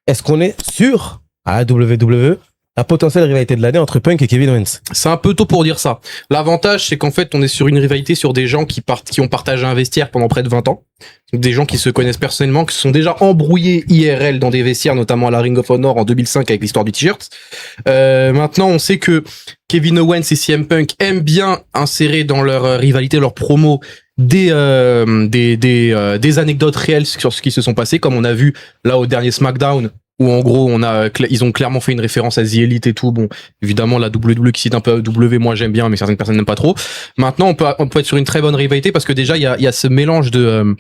est-ce qu'on est sûr à la WWE la potentielle rivalité de l'année entre Punk et Kevin Owens? C'est un peu tôt pour dire ça. L'avantage, c'est qu'en fait, on est sur une rivalité sur des gens qui ont partagé un vestiaire pendant près de 20 ans. Donc des gens qui se connaissent personnellement, qui se sont déjà embrouillés IRL dans des vestiaires, notamment à la Ring of Honor en 2005 avec l'histoire du t-shirt. Maintenant, on sait que Kevin Owens et CM Punk aiment bien insérer dans leur rivalité, leur promo, des anecdotes réelles sur ce qui se sont passés, comme on a vu là au dernier SmackDown, où en gros ils ont clairement fait une référence à The Elite et tout. Bon, évidemment la WWE qui cite un peu W, moi j'aime bien, mais certaines personnes n'aiment pas trop. Maintenant on peut être sur une très bonne rivalité parce que déjà il y a ce mélange de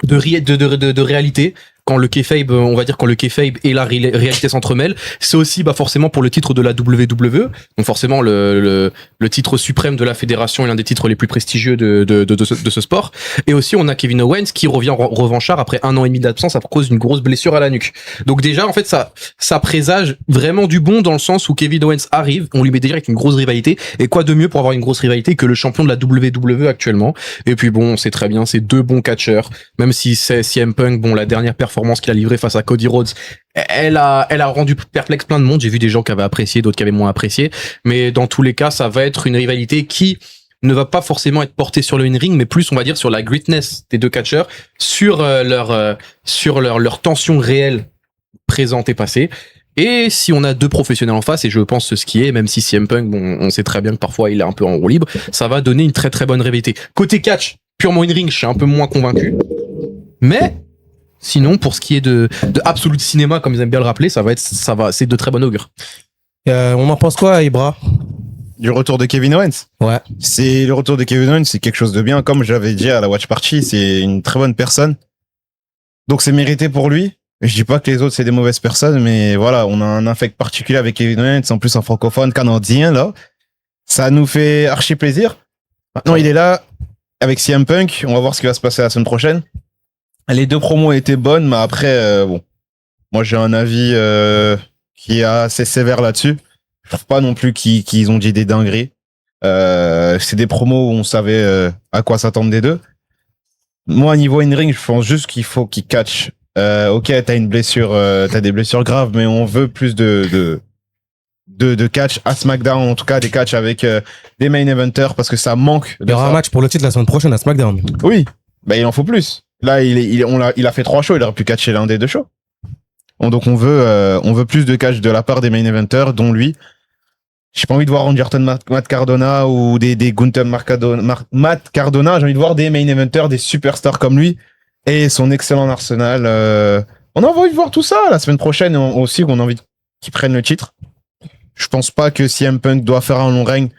de réalité. Quand le kayfabe, on va dire quand le kayfabe et la réalité s'entremêlent, c'est aussi forcément pour le titre de la WWE, donc forcément le titre suprême de la fédération et l'un des titres les plus prestigieux de ce sport. Et aussi on a Kevin Owens qui revient revanchard après 1 an et demi d'absence à cause d'une grosse blessure à la nuque. Donc déjà en fait ça présage vraiment du bon dans le sens où Kevin Owens arrive, on lui met déjà avec une grosse rivalité, et quoi de mieux pour avoir une grosse rivalité que le champion de la WWE actuellement. Et puis bon, on sait très bien, c'est deux bons catcheurs, même si c'est CM Punk, bon la dernière performance qu'il a livrée face à Cody Rhodes, elle a rendu perplexe plein de monde. J'ai vu des gens qui avaient apprécié, d'autres qui avaient moins apprécié, mais dans tous les cas ça va être une rivalité qui ne va pas forcément être portée sur le in-ring, mais plus on va dire sur la greatness des deux catcheurs, sur leur tension réelle présente et passée. Et si on a deux professionnels en face, et je pense ce qui est, même si CM Punk, bon, on sait très bien que parfois il est un peu en roue libre, ça va donner une très très bonne rivalité. Côté catch, purement in-ring, je suis un peu moins convaincu, mais sinon, pour ce qui est de Absolute Cinéma, comme ils aiment bien le rappeler, c'est de très bon augure. On en pense quoi, Ibra? Du retour de Kevin Owens. Ouais. Le retour de Kevin Owens, c'est quelque chose de bien. Comme j'avais dit à la Watch Party, c'est une très bonne personne. Donc c'est mérité pour lui. Je dis pas que les autres c'est des mauvaises personnes, mais voilà, on a un affect particulier avec Kevin Owens, en plus un francophone canadien, là. Ça nous fait archi plaisir. Maintenant, il est là avec CM Punk. On va voir ce qui va se passer la semaine prochaine. Les deux promos étaient bonnes, mais après, bon, moi j'ai un avis qui est assez sévère là-dessus. Je trouve pas non plus qu'ils ont dit des dingueries. C'est des promos où on savait à quoi s'attendre des deux. Moi, niveau in-ring, je pense juste qu'il faut qu'ils catchent. Ok, t'as une blessure, t'as des blessures graves, mais on veut plus de catch à SmackDown, en tout cas des catchs avec des main eventers, parce que ça manque. Il y aura un match pour le titre la semaine prochaine à SmackDown. Oui, bah il en faut plus. Là, il a fait 3 shows, il aurait pu catcher l'un des 2 shows. Donc on veut plus de catch de la part des main eventers, dont lui. J'ai pas envie de voir Randy Orton, Matt Cardona ou des Gunther Matt Cardona. J'ai envie de voir des main eventers, des superstars comme lui et son excellent arsenal. On a envie de voir tout ça la semaine prochaine aussi. On a envie qu'ils prennent le titre. Je pense pas que CM Punk doit faire un long règne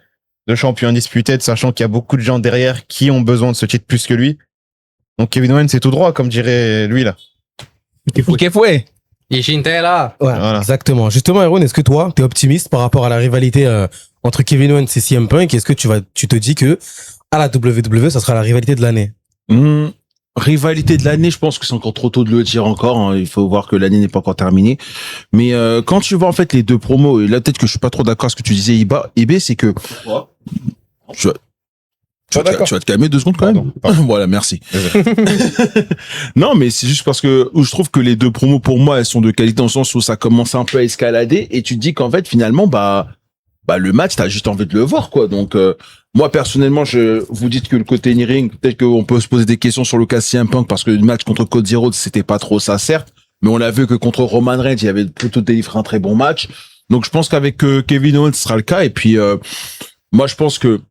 de champion indisputé, sachant qu'il y a beaucoup de gens derrière qui ont besoin de ce titre plus que lui. Donc Kevin Owens, c'est tout droit, comme dirait lui, là. Ok, fouet. là. Ouais, voilà. Exactement. Justement, Erwan, est-ce que toi, t'es optimiste par rapport à la rivalité entre Kevin Owens et CM Punk? Est-ce que tu te dis que à la WWE, ça sera la rivalité de l'année? Rivalité de l'année, je pense que c'est encore trop tôt de le dire encore. Hein. Il faut voir que l'année n'est pas encore terminée. Mais quand tu vois en fait les deux promos, et là peut-être que je suis pas trop d'accord avec ce que tu disais, Ibé, c'est que tu vas te calmer 2 secondes quand même. Voilà, merci. Non, mais c'est juste parce que je trouve que les deux promos pour moi elles sont de qualité dans le sens où ça commence un peu à escalader et tu te dis qu'en fait finalement bah le match t'as juste envie de le voir quoi. Donc moi personnellement vous dites que le côté in-ring peut-être qu'on peut se poser des questions sur le cas CM Punk parce que le match contre Cody Rhodes c'était pas trop ça certes, mais on l'a vu que contre Roman Reigns il y avait plutôt délivré un très bon match. Donc je pense qu'avec Kevin Owens ce sera le cas et puis moi je pense que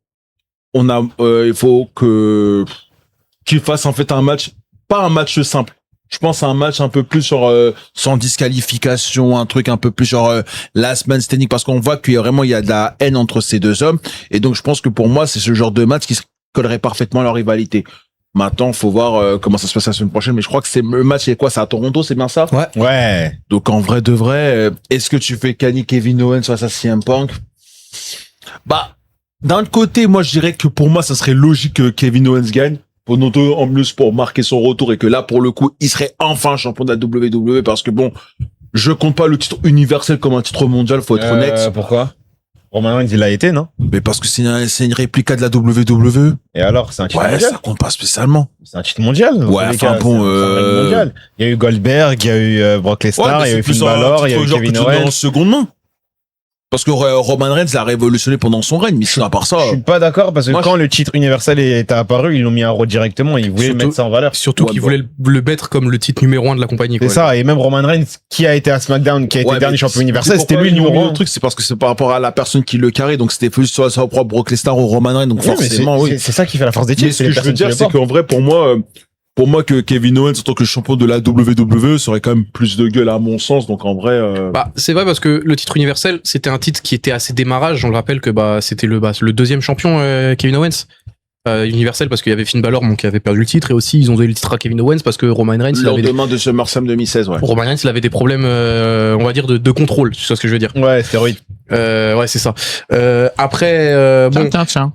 il faut qu'il fasse en fait un match, pas un match simple. Je pense à un match un peu plus sur sans disqualification, un truc un peu plus sur last man standing parce qu'on voit qu'il y a vraiment il y a de la haine entre ces deux hommes et donc je pense que pour moi c'est ce genre de match qui se collerait parfaitement à leur rivalité. Maintenant, faut voir comment ça se passe la semaine prochaine, mais je crois que c'est le match c'est quoi, c'est à Toronto, c'est bien ça? Ouais. Donc en vrai de vrai, est-ce que tu fais Kenny Kevin Owens face à CM Punk? Bah d'un autre côté, moi je dirais que pour moi ça serait logique que Kevin Owens gagne. Pour nous deux en plus pour marquer son retour et que là pour le coup il serait enfin champion de la WWE parce que bon je compte pas le titre universel comme un titre mondial, faut être honnête. Pourquoi? Roman Reigns, il l'a été, non? Mais parce que c'est une réplica de la WWE. Et alors, c'est un titre Ouais, mondial? ça compte pas spécialement. C'est un titre mondial. dans Ouais, tous les enfin cas, bon, c'est un règne mondial. Il y a eu Goldberg, il y a eu Brock Lesnar, il y a eu Finn Balor, il y a eu Kevin en Owens. seconde main. Parce que Roman Reigns l'a révolutionné pendant son règne, mais sinon à part ça. Je suis pas d'accord parce que Moi, quand le titre universel est apparu, ils l'ont mis à Raw directement. Ils voulaient Surtout- mettre ça en valeur. Surtout Ouais, qu'ils bon. voulaient le mettre comme le titre numéro 1 de la compagnie. C'est quoi. ça. Et même Roman Reigns, qui a été à SmackDown, qui a été Ouais, dernier mais champion c'est universel, c'était pourquoi lui le ils ont mis numéro 1. Le truc, c'est parce que c'est par rapport à la personne qui le carré, donc c'était plus soit sa propre Brock Lesnar ou Roman Reigns, donc Oui, mais forcément, oui. c'est ça qui fait la force des Mais titres. ce que je veux dire, c'est qu'en vrai, pour moi, que Kevin Owens, en tant que champion de la WWE, serait quand même plus de gueule à mon sens, donc en vrai, Bah, c'est vrai parce que le titre universel, c'était un titre qui était assez démarrage. On le rappelle que c'était le deuxième champion Kevin Owens universel parce qu'il y avait Finn Balor qui avait perdu le titre et aussi ils ont donné le titre à Kevin Owens parce que Roman Reigns, le lendemain de SummerSlam 2016, ouais. Roman Reigns, il avait des problèmes, on va dire de contrôle. Tu sais ce que je veux dire Ouais, stéroïde. Ouais, c'est ça. Après, bon. Tiens.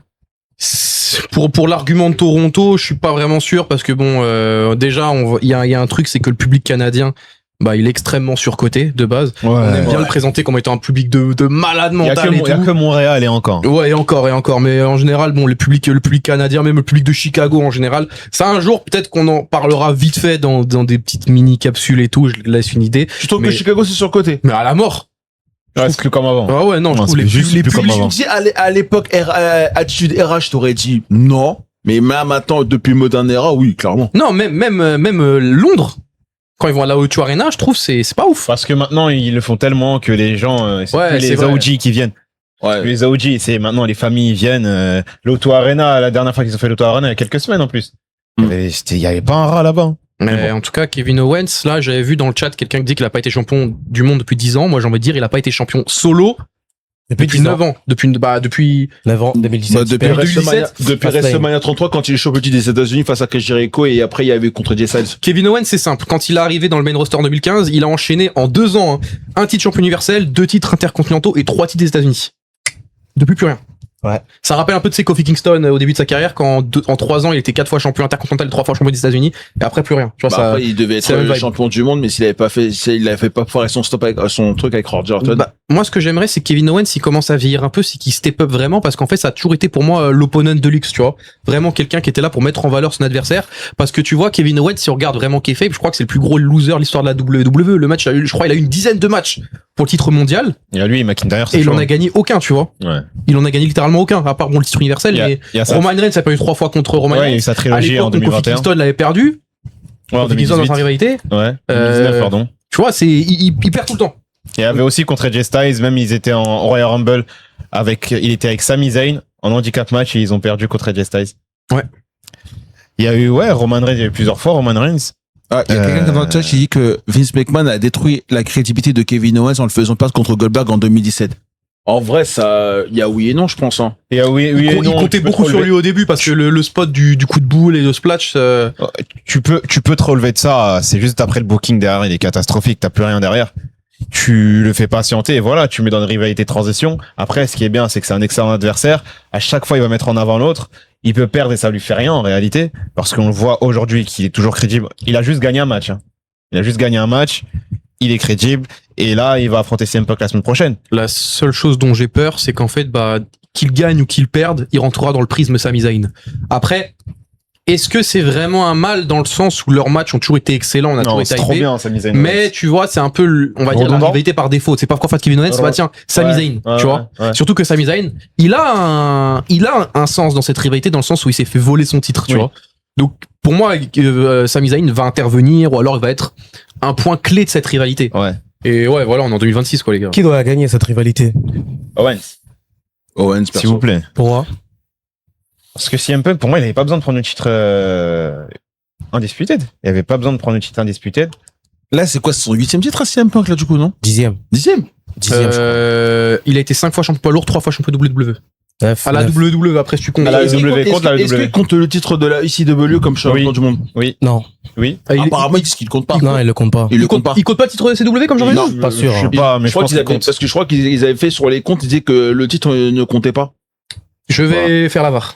Pour l'argument de Toronto, je suis pas vraiment sûr parce que bon, déjà, il y a un truc, c'est que le public canadien, bah, il est extrêmement surcoté de base. On aime bien le présenter comme étant un public de malade Il y a mental et que tout. Montréal et encore. Ouais, et encore. Mais en général, bon, le public canadien, même le public de Chicago en général, ça un jour, peut-être qu'on en parlera vite fait dans des petites mini-capsules et tout, je laisse une idée. Je trouve Mais- que Chicago, c'est surcoté. Mais à la mort. Ouais, c'est plus comme avant. Ah ouais, non, je Non, trouve c'est les juste les plus comme publics- avant. Je dis, à l'époque, Attitude RH, t'aurais dit non. Mais même maintenant, depuis Modern Era, oui, clairement. Non, même Londres, quand ils vont à la O2 Arena, je trouve c'est pas ouf. Parce que maintenant, ils le font tellement que les gens, c'est Ouais, plus c'est les vrai. OG qui viennent. Ouais. Les OG, c'est maintenant les familles viennent. L'Auto Arena, la dernière fois qu'ils ont fait l'Auto Arena, il y a quelques semaines en plus. Il y avait pas un rat là-bas. Mais en tout cas, Kevin Owens, là, j'avais vu dans le chat quelqu'un qui dit qu'il a pas été champion du monde depuis 10 ans. Moi, j'ai envie de dire, il a pas été champion solo depuis 9 ans. Depuis 9 ans, 2017. Bah, depuis Super. WrestleMania, depuis Fastlane. WrestleMania 33, quand il est champion des États-Unis face à Chris Jericho, et après, il y avait contre Jay Styles. Kevin Owens, c'est simple. Quand il est arrivé dans le main roster en 2015, il a enchaîné en 2 ans un titre champion universel, 2 titres intercontinentaux et 3 titres des États-Unis. Depuis plus rien. Ouais. Ça rappelle un peu de ses Kofi Kingston au début de sa carrière, quand en 3 ans, il était 4 fois champion intercontinental et 3 fois champion des États-Unis, et après plus rien. Tu vois, Bah, ça, après, il devait c'est être la même le vibe. champion du monde, mais s'il avait pas fait, il avait fait pas foirer son son truc avec Randy Orton. Bah, moi, ce que j'aimerais, c'est que Kevin Owens, il commence à vieillir un peu, c'est qu'il step up vraiment, parce qu'en fait, ça a toujours été pour moi l'opponent de luxe, tu vois. Vraiment quelqu'un qui était là pour mettre en valeur son adversaire. Parce que tu vois, Kevin Owens, si on regarde vraiment kayfabe, je crois que c'est le plus gros loser de l'histoire de la WWE. Le match, je crois, il a eu une dizaine de matchs pour le titre mondial, Il y a lui, McIntyre, c'est et il chaud. en a gagné aucun, tu vois. Ouais. Il en a gagné littéralement aucun, à part bon, le titre universel, mais Il y a ça. Roman Reigns a perdu 3 fois contre Roman Ouais, il y a Reigns. eu sa À trilogie l'époque, en où Kofi 2021. Kingston l'avait perdu. Ouais, en Kofi Kingston dans sa 2018. rivalité. Ouais, Euh, 2019, pardon. Tu vois, il perd tout le temps. Il y avait aussi contre Jay Styles, même ils étaient en Royal Rumble il était avec Sami Zayn en handicap match et ils ont perdu contre Jay Styles. Ouais. Il y a eu, Roman Reigns, il y a eu plusieurs fois Roman Reigns. Ah, il y a quelqu'un dans le chat qui dit que Vince McMahon a détruit la crédibilité de Kevin Owens en le faisant perdre contre Goldberg en 2017. En vrai, ça, il y a oui et non, je pense, hein. Et oui, et Il non, comptait tu peux beaucoup te sur relever- lui au début parce que le spot du coup de boule et de splash. Tu peux te relever de ça. C'est juste après le booking derrière, il est catastrophique. T'as plus rien derrière. Tu le fais patienter et voilà, tu mets dans une rivalité de transition. Après, ce qui est bien, c'est que c'est un excellent adversaire. À chaque fois, il va mettre en avant l'autre. Il peut perdre et ça lui fait rien en réalité. Parce qu'on le voit aujourd'hui qu'il est toujours crédible. Il a juste gagné un match. Hein. Il a juste gagné un match. Il est crédible. Et là, il va affronter CM Punk la semaine prochaine. La seule chose dont j'ai peur, c'est qu'en fait, bah, qu'il gagne ou qu'il perde, il rentrera dans le prisme Sami Zayn. Après, est-ce que c'est vraiment un mal dans le sens où leurs matchs ont toujours été excellents, on a toujours Non, été c'est trop hypés, bien, Sami Zayn. mais tu vois, c'est un peu, on va dire, la Redondant. rivalité par défaut. C'est pas pourquoi faire Kevin Owens, bah tiens, Sami Zayn, tu vois. Ouais. Surtout que Sami Zayn, il a un sens dans cette rivalité, dans le sens où il s'est fait voler son titre, tu Oui. vois. Donc, pour moi, Sami Zayn va intervenir, ou alors il va être un point clé de cette rivalité. Ouais. Et ouais, voilà, on est en 2026, quoi, les gars. Qui doit gagner cette rivalité? Owens, Owens, s'il vous plaît. Pourquoi? Parce que CM Punk, pour moi, il avait pas besoin de prendre le titre undisputed. Il avait pas besoin de prendre le titre undisputed. Là, c'est quoi, c'est son 8e titre à CM Punk, là, du coup, non? 10e. 10e? 10e, je Il a été 5 fois champion poids lourd, 3 fois champion WWE. crois. À la WWE, après, si tu comptes. À la Est-ce qu'il W, compte- contre la est-ce W. qu'il compte le titre de la ICW comme champion Oui. du monde? Non. Oui. Ah, il- Apparemment, ils disent qu'il compte pas. Non, il le compte pas. Il le compte pas. il compte pas titre CW comme j'en ai Non, dit pas sûr, Je sais hein. pas, mais je pense qu'ils qu'il avaient, compte. parce que je crois qu'ils avaient fait sur les comptes, ils disaient que le titre ne comptait pas. Je vais faire la VAR.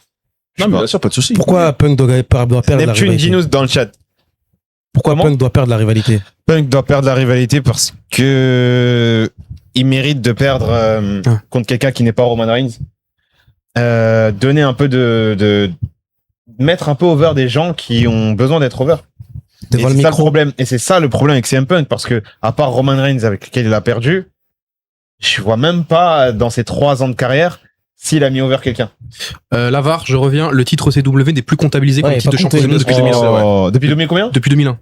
Non, mais bien sûr, pas de souci. Pourquoi Punk doit perdre la Neptune, rivalité? dis-nous dans le chat. Pourquoi Comment Punk doit perdre la rivalité? Punk doit perdre la rivalité parce que il mérite de perdre contre quelqu'un qui n'est pas Roman Reigns. Donner un peu de mettre un peu over des gens qui ont besoin d'être over. Et Devant le c'est ça le micro. problème. Et c'est ça le problème avec CM Punk, parce que à part Roman Reigns avec lequel il a perdu, je vois même pas dans ses 3 ans de carrière s'il a mis over quelqu'un. Lavar, je reviens, le titre CW n'est plus comptabilisé comme Ouais, titre de pas champion du monde compté. depuis 2000. Oh, depuis 2000 combien? Depuis 2001.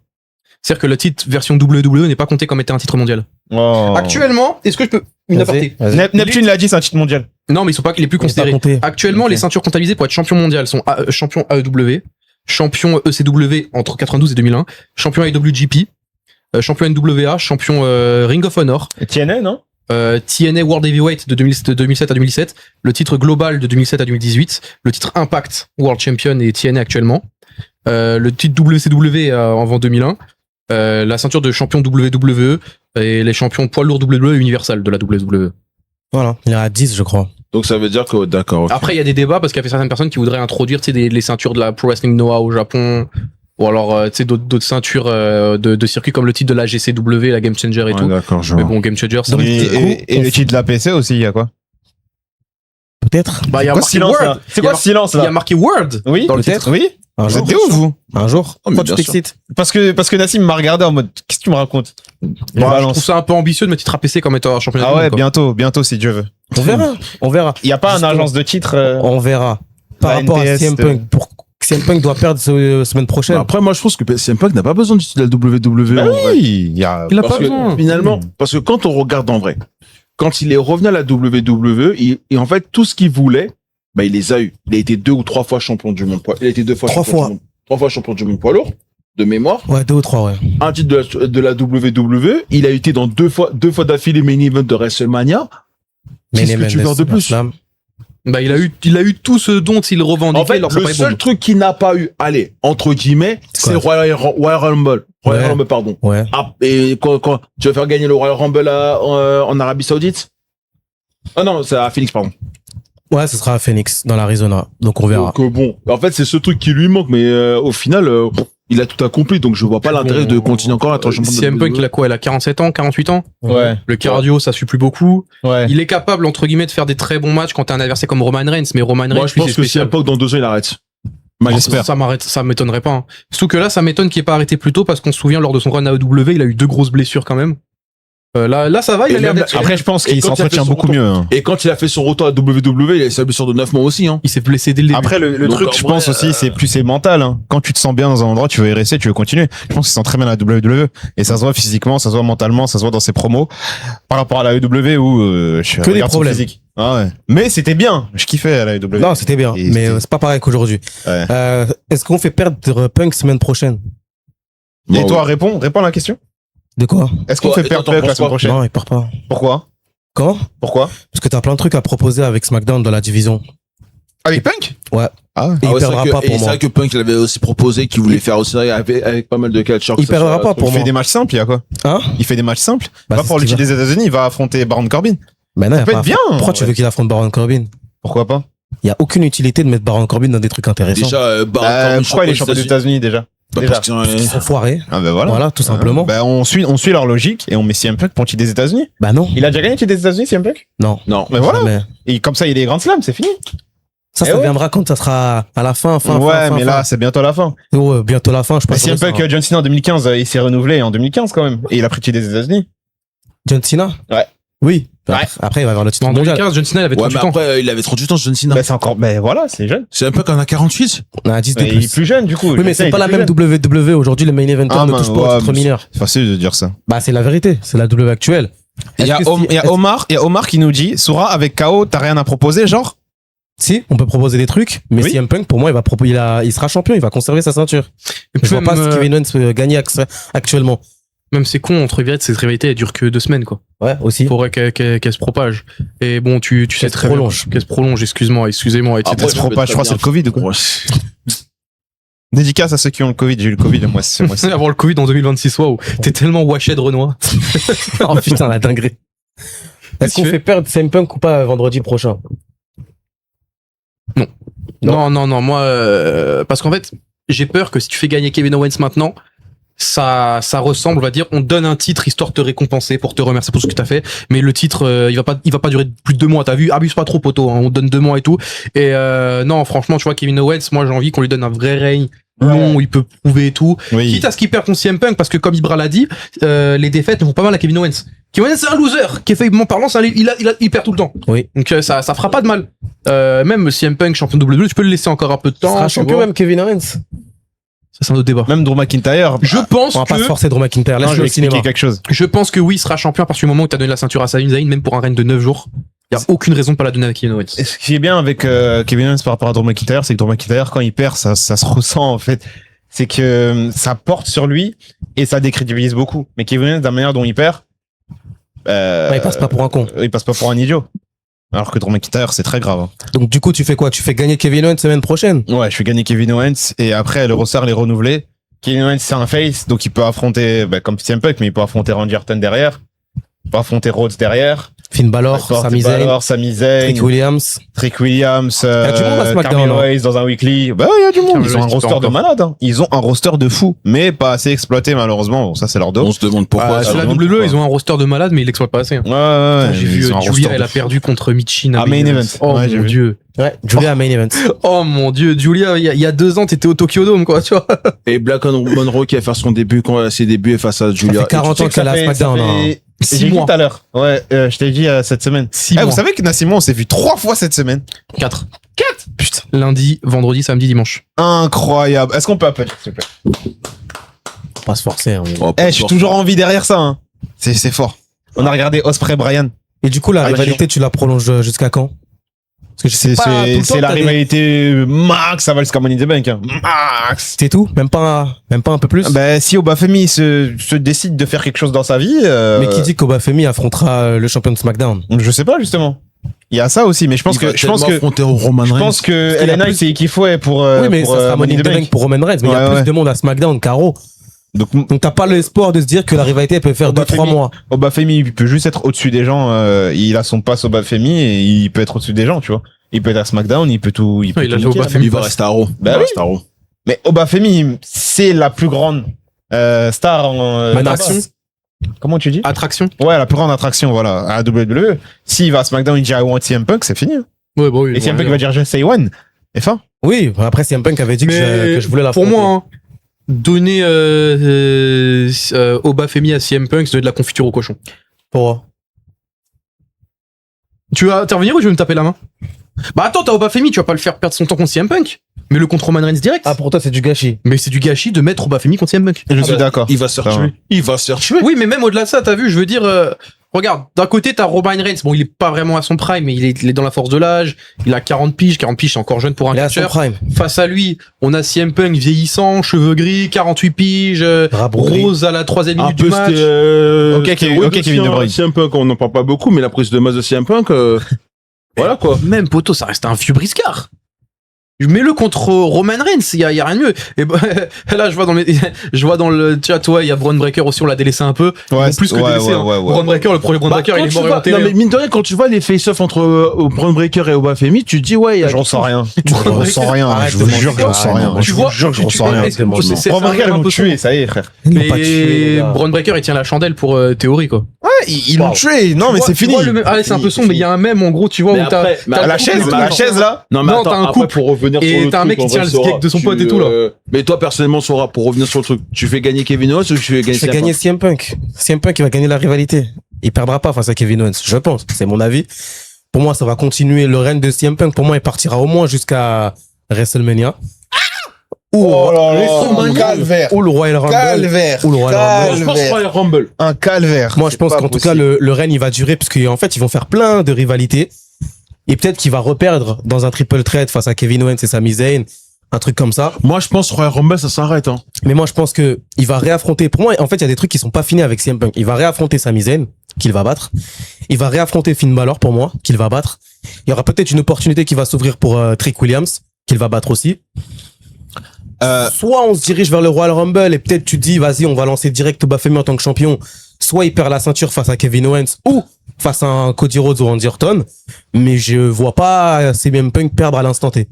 C'est-à-dire que le titre version WWE n'est pas compté comme étant un titre mondial. Oh. Actuellement, est-ce que je peux une aparté? Vas-y. Neptune l'a dit, c'est un titre mondial. Non, mais ils sont pas, il est plus Il est pas considéré. compté. Actuellement, Ok. les ceintures comptabilisées pour être champion mondial sont champion AEW, champion ECW entre 92 et 2001, champion IWGP, champion NWA, champion Ring of Honor, TNA, non? TNA World Heavyweight de 2007 à 2017, le titre global de 2007 à 2018, le titre Impact World Champion et TNA actuellement, le titre WCW avant 2001, la ceinture de champion WWE et les champions poids lourd WWE Universal de la WWE. Voilà, il est à 10, je crois. Donc ça veut dire que d'accord. ok. Après, il y a des débats parce qu'il y a certaines personnes qui voudraient introduire, tu sais, les ceintures de la Pro Wrestling Noah au Japon, ou alors, tu sais, d'autres ceintures de circuits comme le titre de la GCW, la Game Changer et Ouais, tout. d'accord, je Mais vois. bon, Game Changer, c'est Et le titre de la PC aussi, il y a quoi? Peut-être. bah, il y a Quoi marqué silence, Word. là? C'est Il y a quoi ce silence Il y a là? marqué Word. Oui, dans le peut-être. titre. Oui. Un Vous jour. êtes des ouf, vous? Un jour. Oh, mais Pourquoi tu bien sûr. t'excites? Parce que Nassim m'a regardé en mode, qu'est-ce que tu me racontes? Bah, je trouve ça un peu ambitieux de mettre titre APC comme étant un championnat Ah du ouais, monde, quoi. bientôt si Dieu veut. On verra. On verra. Il y a pas une Justement. agence de titre. On verra. Par La rapport à NTS, CM Punk. Pour CM Punk doit perdre semaine prochaine. Bah, après, moi, je pense que CM Punk n'a pas besoin du titre de la WWE. Bah en vrai. oui, il y a. Il a Parce pas que, besoin. finalement, parce que quand on regarde en vrai, quand il est revenu à la WWE, et en fait, tout ce qu'il voulait, bah, il les a eu. Il a été 2 ou 3 fois champion du monde poids. Il a été 2 fois 3 champion fois. du monde. 3 fois champion du monde poids lourd, de mémoire. Ouais, 2 ou 3, ouais. Un titre de la WWE. Il a été dans 2 fois d'affilée main event de WrestleMania. Qu'est-ce que tu veux de plus? Bah, il a eu tout ce dont il revendiquait. En fait, alors ça le paraît seul bon. truc qu'il n'a pas eu, allez, entre guillemets, c'est le Royal Rumble. Royal Ouais. Rumble, pardon. Ouais. Ah, et quand tu vas faire gagner le Royal Rumble en Arabie Saoudite? Ah non, c'est à Phoenix, pardon. Ouais, ce sera à Phoenix, dans l'Arizona. Donc on verra. Donc bon, en fait, c'est ce truc qui lui manque, mais au final, il a tout accompli, donc je vois pas l'intérêt de continuer encore à être champion de CM Punk, il WWE. a quoi? Il a 47 ans, 48 ans? Ouais. Le cardio, ça suit plus beaucoup. Ouais. Il est capable, entre guillemets, de faire des très bons matchs quand t'as un adversaire comme Roman Reigns, mais Roman Reigns, Moi, je lui, pense c'est que spécial. CM Punk, dans 2 ans, il arrête. J'espère. Ça m'étonnerait pas. Hein. Surtout que là, ça m'étonne qu'il ait pas arrêté plus tôt parce qu'on se souvient lors de son run à AEW, il a eu 2 grosses blessures quand même. Là, ça va, il Et a l'air même d'être. Après, je pense Et qu'il quand il a s'entretient fait son beaucoup retour- mieux. Hein. Et quand il a fait son retour à WWE, il a eu sa blessure de 9 mois aussi, hein. Il s'est blessé dès le début. Après, le Donc, truc, en je vrai, pense aussi, c'est mental. Hein. Quand tu te sens bien dans un endroit, tu veux y rester, tu veux continuer. Je pense qu'il sent très bien la WWE. Et ça se voit physiquement, ça se voit mentalement, ça se voit dans ses promos. Par rapport à la WWE où je Que des regarde son problèmes. physique. Ah ouais. Mais c'était bien. Je kiffais à la WWE. Non, c'était bien. Et Mais c'était- c'est pas pareil qu'aujourd'hui. Ouais. Est-ce qu'on fait perdre Punk semaine prochaine? Et toi, réponds à la question. De quoi? Est-ce qu'on Toi, fait et perdre t'en Punk la penses semaine quoi prochaine? Non, il part pas. Pourquoi? Quand? Pourquoi? Parce que t'as plein de trucs à proposer avec SmackDown dans la division. Avec Punk? Ouais. Ah. Et il c'est perdra vrai que- pas et pour c'est moi. vrai que Punk, il avait aussi proposé qu'il voulait faire aussi avec pas mal de catcheurs. Il perdra pas pour Il fait moi. des matchs simples, il y a quoi? Hein? Il fait des matchs simples. Bah, Pas c'est pour ce qu'il l'utiliser des États-Unis, il va affronter Baron Corbin. Bah non, y a peut pas être bien. Pourquoi tu veux qu'il affronte Baron Corbin? Pourquoi pas? Il y a aucune utilité de mettre Baron Corbin dans des trucs intéressants. Déjà, Baron Corbin, Pourquoi il est champion des États-Unis déjà? Bah, déjà. parce qu'ils ont- Ils sont foirés. Ah ben voilà. Voilà, tout simplement. Bah on suit leur logique et on met CM Punk pour le titre des États-Unis. Bah non. Il a déjà gagné le titre des États-Unis, CM Punk? Non. Non. Mais voilà. Jamais. Et comme ça, il est Grand Slam, c'est fini. Ça Eh ouais. viendra quand ça sera à la fin, Ouais, mais là, c'est bientôt la fin. Ouais, bientôt la fin, je Mais pense. CM Punk, John Cena en 2015, il s'est renouvelé en 2015 quand même. Et il a pris le titre des États-Unis. John Cena? Ouais. Oui. Ouais. Après, il va avoir le titre En mondial. 2015, John Cena, il avait Ouais, 38 mais ans. après, il avait 38 ans, John Cena. Bah c'est encore, ben voilà, c'est jeune. C'est un peu qu'on a 48. On a 10 de Mais il est plus. plus jeune du coup. Oui, mais c'est pas la même WWE. Aujourd'hui, les main eventers Ah, ne man, touchent pas ouais, au titre mais mineur. C'est facile de dire ça. Bah, c'est la vérité. C'est la W actuelle. Il y a Omar qui nous dit, Soura avec KO, t'as rien à proposer, genre? Si, on peut proposer des trucs, mais Oui. CM Punk, pour moi, il sera champion, il va conserver sa ceinture. Et Je puis vois même, pas Kevin Owens gagner actuellement. même c'est con, entre guillemets, cette rivalité, elle dure que 2 semaines, quoi. Ouais, aussi. Il faudrait qu'elle se propage. Et bon, tu sais se très bien. prolonge. Qu'elle se prolonge, excusez-moi, etc. Après, je crois pas, je crois que c'est le Covid ou quoi? Dédicace à ceux qui ont le Covid, j'ai eu le Covid, moi, c'est moi. Avoir le Covid en 2026, waouh. T'es tellement washed Renoir. Oh putain, la dinguerie. Est-ce qu'on tu fait perdre CM Punk ou pas vendredi prochain? Non, moi, parce qu'en fait, j'ai peur que si tu fais gagner Kevin Owens maintenant, ça ressemble, on va dire, on donne un titre histoire de te récompenser, pour te remercier pour ce que t'as fait. Mais le titre, il va pas durer plus de 2 mois. T'as vu, abuse pas trop, poteau. Hein, on donne 2 mois et tout. Et non, franchement, tu vois, Kevin Owens, moi j'ai envie qu'on lui donne un vrai règne long où il peut prouver et tout. Oui. Quitte à ce qu'il perd contre CM Punk, parce que comme Ibra l'a dit, les défaites ne font pas mal à Kevin Owens. Kevin Owens, c'est un loser. Qu'effectivement parlant, il perd tout le temps. Oui. Donc ça fera pas de mal. Même CM Punk, champion de WWE, tu peux le laisser encore un peu de Il temps. sera tu champion vois. même Kevin Owens. Ça, c'est un autre débat. Même Drew McIntyre. Je pense On va pas se que forcer Drew McIntyre. Non, Laisse je vais le cinéma. expliquer quelque chose. Je pense que oui, il sera champion à partir du moment où tu as donné la ceinture à Sami Zayn, même pour un règne de 9 jours. Il n'y a aucune raison de pas la donner à Kevin Owens. Et ce qui est bien avec Kevin Owens par rapport à Drew McIntyre, c'est que Drew McIntyre, quand il perd, ça se ressent en fait. C'est que ça porte sur lui et ça décrédibilise beaucoup. Mais Kevin Owens, de la manière dont il perd, Ouais, il passe pas pour un con. il passe pas pour un idiot. Alors que Drew McIntyre, c'est très grave. Hein. Donc du coup, tu fais quoi? Tu fais gagner Kevin Owens semaine prochaine? Ouais, je fais gagner Kevin Owens et après le roster les renouveler. Kevin Owens c'est un face, donc il peut affronter comme CM Punk, mais il peut affronter Randy Orton derrière, il peut affronter Rhodes derrière, Finn Balor, Sami Zayn, Sami Zayn, Trick Williams. Trick Williams, y a du monde à SmackDown, Carmelo hein. Hayes dans un weekly. Bah il y a du monde. Carmelo Ils ont un Hayes, roster pas de encore. malade. Hein. Ils ont un roster de fou, mais pas assez exploité malheureusement. Bon, ça c'est leur dos. On se demande pourquoi. Ah, ça c'est la demande WWE, pourquoi. ils ont un roster de malades, mais ils l'exploitent pas assez. Hein. Ouais. J'ai mais vu ils ont un roster Julia, de elle a fou. perdu contre Michin À main event. Oh Ouais, j'ai mon vu. dieu. Ouais, Julia à main event. Oh mon dieu, Julia, il y a 2 ans, t'étais au Tokyo Dome, quoi, tu vois. Et Black Monroe qui va faire son début quand ses débuts face à Julia. fait 40 ans qu'elle a SmackDown. Hein. 6 J'ai dit mois. tout à l'heure. Ouais, je t'ai dit cette semaine. 6 Vous mois. savez que Nassimon, on s'est vu 3 fois cette semaine. 4. Putain. Lundi, vendredi, samedi, dimanche. Incroyable. Est-ce qu'on peut applaudir, s'il te plaît? On va pas se forcer. Hein. Oh, Je suis toujours en vie derrière ça. Hein. C'est fort. On a regardé Osprey Brian. Et du coup, la Ah, rivalité, tu la prolonges jusqu'à quand? Parce que je sais pas. tout le temps, C'est la t'as des- rivalité max, ça va jusqu'à Money in the Bank. Hein. Max. C'est tout? Même pas un peu plus? Ben, si Obafemi se décide de faire quelque chose dans sa vie, Mais qui dit qu'Obafemi affrontera le champion de SmackDown? je sais pas justement. Il y a ça aussi, mais je pense que Roman je Reigns. pense que qu'il y a LNI plus- c'est qu'il faut pour Oui, mais ça sera Money in the Bank pour Roman Reigns. Mais il y a Ouais, plus ouais. de monde à SmackDown qu'à Donc Donc t'as pas l'espoir de se dire que la rivalité elle peut faire Obafemi. 2-3 mois. Obafemi il peut juste être au-dessus des gens. Il a son pass Obafemi et il peut être au-dessus des gens, tu vois. Il peut être à SmackDown, il peut tout. Il peut Il a tout le niquer, Obafemi. Il va rester à Raw. Bah Il va oui. rester à Raw. Mais Obafemi, c'est la plus grande star en Attraction. Comment tu dis? Attraction. Ouais, la plus grande attraction, voilà, à la WWE. S'il va à SmackDown, il dit I want CM Punk, c'est fini. Ouais, bon, oui. Et CM Punk va dire Just say one. Et fin. Oui, après CM Punk avait dit que je voulais la pour moi, hein, donner Obafemi à CM Punk, c'est donner de la confiture au cochon. Pour Tu vas intervenir ou tu veux me taper la main? Bah attends, t'as Obafemi, tu vas pas le faire perdre son temps contre CM Punk. Mais le contre Roman Reigns direct. Ah, pour toi, c'est du gâchis. Mais c'est du gâchis de mettre Obafemi contre CM Punk. Je suis d'accord. Il va se faire Ça va. tuer. Il va se faire tuer. Oui, mais même au-delà de ça, t'as vu, je veux dire, regarde, d'un côté, t'as Roman Reigns. Bon, il est pas vraiment à son prime, mais il est dans la force de l'âge. Il a 40 piges. 40 piges, c'est encore jeune pour un Il est à son catcheur. prime. Face à lui, on a CM Punk vieillissant, cheveux gris, 48 piges, Rabougri. rose à la 3e Un minute du peu match. Ok, Kevin De Bruyne. CM Punk, on n'en parle pas beaucoup, mais la prise de masse de CM Punk, voilà quoi. Même Poto, ça reste un vieux briscard. Mets-le contre Roman Reigns, y a rien de mieux. Et bah, là, je vois dans le chat, ouais, il y a Braun Breaker aussi, on l'a délaissé un peu. Ouais, Bon, plus que ouais, délaissé. ouais, hein. ouais, ouais. Braun Breaker, le premier Braun Breaker, il est mort et enterré. Non, mais mine de rien, quand tu vois les face-off entre Braun Breaker et Obafemi, tu te dis, ouais, il y a. J'en sens rien. Braun J'en sens rien. Arrête Je de vous mentir. jure que j'en sens rien. Tu vois, Je j'en sens rien. c'est Braun Breaker, ils vont un peu me tuer, ça y est, frère. Ils l'ont pas tué, les Mais gars. Braun Breaker, il tient la chandelle pour théorie, quoi. Ils l'ont tué. Non, mais Tu c'est vois- fini. tu vois le même- Ah, c'est un peu sombre, mais il y a un mème, en gros, tu vois, Mais où t'as. après- mais t'as- La chaise là. Non, mais Non, attends, t'as un après, couple. pour revenir Et sur le t'as un truc, mec qui en tient vrai, le Sora, steak de son tu, pote et tout, là. Mais toi, personnellement, Sora, pour revenir sur le truc, tu fais gagner Kevin Owens ou tu fais gagner Je fais CM gagner Punk? CM Punk. CM Punk, il va gagner la rivalité. Il perdra pas face à Kevin Owens, je pense. C'est mon avis. Pour moi, ça va continuer le règne de CM Punk. Pour moi, il partira au moins jusqu'à WrestleMania. Oh là là, WrestleMania. calvaire. Ou le Royal Rumble. Calvaire. Ou le Royal Rumble. Je pense Royal Rumble. Un calvaire. Moi, je pense qu'en tout cas, le règne, il va durer parce qu'en fait, ils vont faire plein de rivalités. Et peut-être qu'il va reperdre dans un triple threat face à Kevin Owens et Sami Zayn. Un truc comme ça. Moi, je pense Royal Rumble, ça s'arrête, hein. Mais moi, je pense que il va réaffronter. Pour moi, en fait, il y a des trucs qui sont pas finis avec CM Punk. Il va réaffronter Sami Zayn, qu'il va battre. Il va réaffronter Finn Balor, pour moi, qu'il va battre. Il y aura peut-être une opportunité qui va s'ouvrir pour Trick Williams, qu'il va battre aussi. Soit on se dirige vers le Royal Rumble et peut-être tu te dis, vas-y, on va lancer direct Obafemi en tant que champion. Soit il perd la ceinture face à Kevin Owens ou face à un Cody Rhodes ou Randy Orton. Mais je vois pas CM Punk perdre à l'instant T.